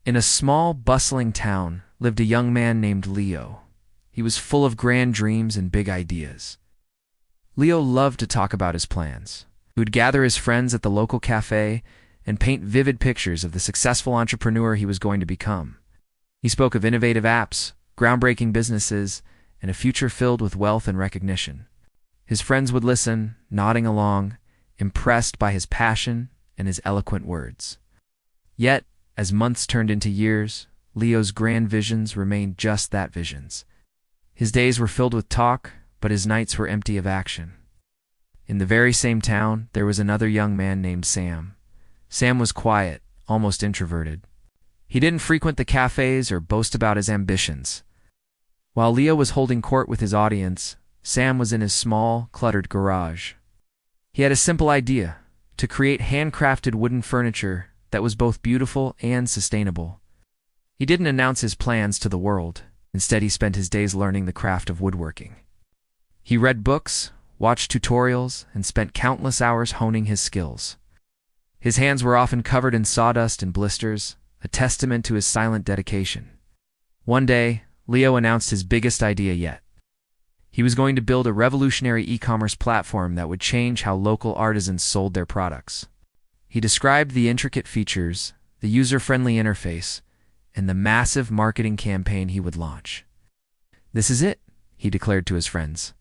In a small, bustling town lived a young man named Leo. He was full of grand dreams and big ideas. Leo loved to talk about his plans. He would gather his friends at the local cafe and paint vivid pictures of the successful entrepreneur he was going to become. He spoke of innovative apps, groundbreaking businesses, and a future filled with wealth and recognition. His friends would listen, nodding along, impressed by his passion and his eloquent words. Yet, as months turned into years, Leo's grand visions remained just that, visions. His days were filled with talk, but his nights were empty of action. In the very same town, there was another young man named Sam. Sam was quiet, almost introverted. He didn't frequent the cafes or boast about his ambitions. While Leo was holding court with his audience, Sam was in his small, cluttered garage. He had a simple idea: to create handcrafted wooden furniture that was both beautiful and sustainable. He didn't announce his plans to the world. Instead, he spent his days learning the craft of woodworking. He read books, watched tutorials, and spent countless hours honing his skills. His hands were often covered in sawdust and blisters, a testament to his silent dedication. One day, Leo announced his biggest idea yet. He was going to build a revolutionary e-commerce platform that would change how local artisans sold their products. He described the intricate features, the user-friendly interface, and the massive marketing campaign he would launch. "This is it," he declared to his friends.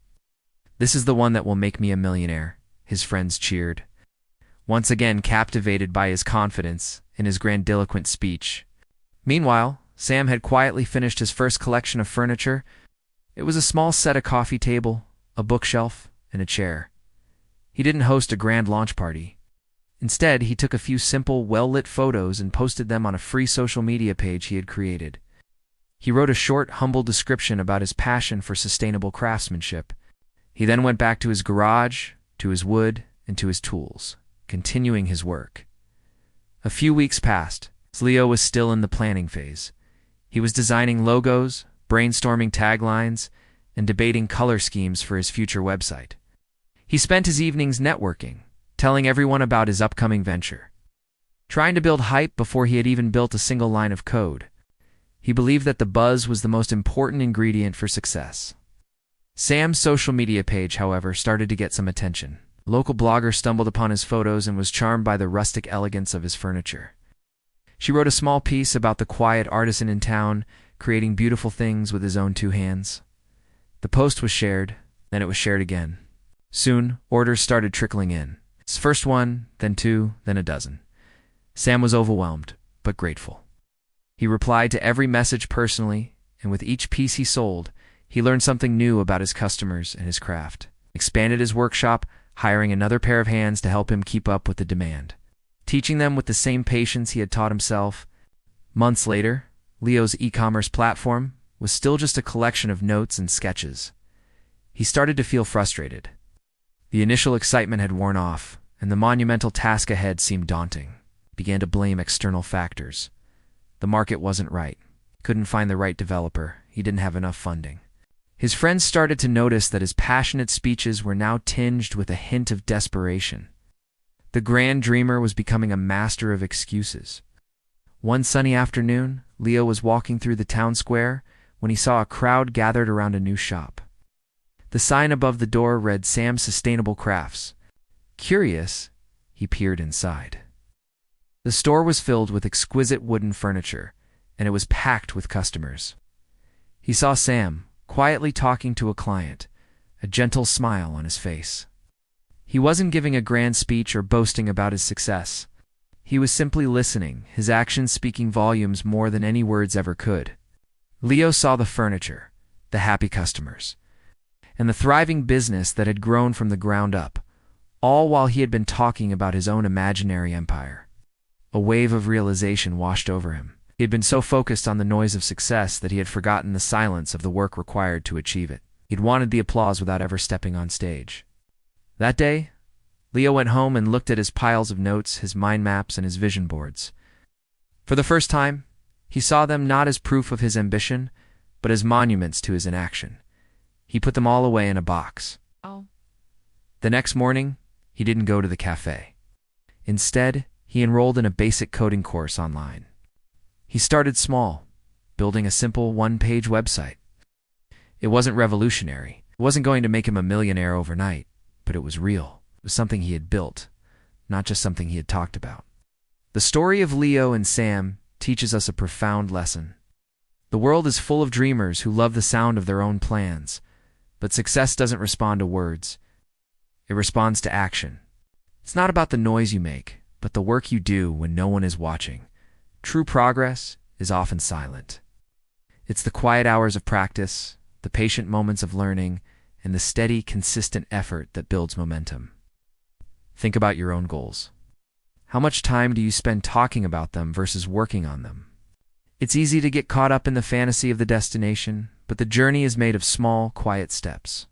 "This is the one that will make me a millionaire," his friends cheered, once again captivated by his confidence and his grandiloquent speech. Meanwhile, Sam had quietly finished his first collection of furniture. It was a small set of coffee table, a bookshelf, and a chair. He didn't host a grand launch party. Instead, he took a few simple, well-lit photos and posted them on a free social media page he had created. He wrote a short, humble description about his passion for sustainable craftsmanship. He then went back to his garage, to his wood, and to his tools, continuing his work. A few weeks passed. Leo was still in the planning phase. He was designing logos, brainstorming taglines, and debating color schemes for his future website. He spent his evenings networking, telling everyone about his upcoming venture, trying to build hype before he had even built a single line of code. He believed that the buzz was the most important ingredient for success. Sam's social media page, however, started to get some attention. A local blogger stumbled upon his photos and was charmed by the rustic elegance of his furniture. She wrote a small piece about the quiet artisan in town, creating beautiful things with his own two hands. The post was shared, then it was shared again. Soon, orders started trickling in. First one, then two, then a dozen. Sam was overwhelmed, but grateful. He replied to every message personally, and with each piece he sold, he learned something new about his customers and his craft, expanded his workshop, hiring another pair of hands to help him keep up with the demand, teaching them with the same patience he had taught himself. Months later, Leo's e-commerce platform was still just a collection of notes and sketches. He started to feel frustrated. The initial excitement had worn off, and the monumental task ahead seemed daunting. He began to blame external factors. The market wasn't right. He couldn't find the right developer. He didn't have enough funding. His friends started to notice that his passionate speeches were now tinged with a hint of desperation. The grand dreamer was becoming a master of excuses. One sunny afternoon, Leo was walking through the town square when he saw a crowd gathered around a new shop. The sign above the door read "Sam's Sustainable Crafts." Curious, he peered inside. The store was filled with exquisite wooden furniture, and it was packed with customers. He saw Sam quietly talking to a client, a gentle smile on his face. He wasn't giving a grand speech or boasting about his success. He was simply listening, his actions speaking volumes more than any words ever could. Leo saw the furniture, the happy customers, and the thriving business that had grown from the ground up, all while he had been talking about his own imaginary empire. A wave of realization washed over him. He had been so focused on the noise of success that he had forgotten the silence of the work required to achieve it. He'd wanted the applause without ever stepping on stage. That day, Leo went home and looked at his piles of notes, his mind maps, and his vision boards. For the first time, he saw them not as proof of his ambition, but as monuments to his inaction. He put them all away in a box. The next morning, he didn't go to the cafe. Instead, he enrolled in a basic coding course online. He He started small, building a simple one-page website. It wasn't revolutionary. It wasn't going to make him a millionaire overnight, but it was real. It was something he had built, not just something he had talked about. The story of Leo and Sam teaches us a profound lesson. The world is full of dreamers who love the sound of their own plans, but success doesn't respond to words. It responds to action. It's not about the noise you make, but the work you do when no one is watching. True progress is often silent. It's the quiet hours of practice, the patient moments of learning, and the steady, consistent effort that builds momentum. Think about your own goals. How much time do you spend talking about them versus working on them? It's easy to get caught up in the fantasy of the destination, but the journey is made of small, quiet steps.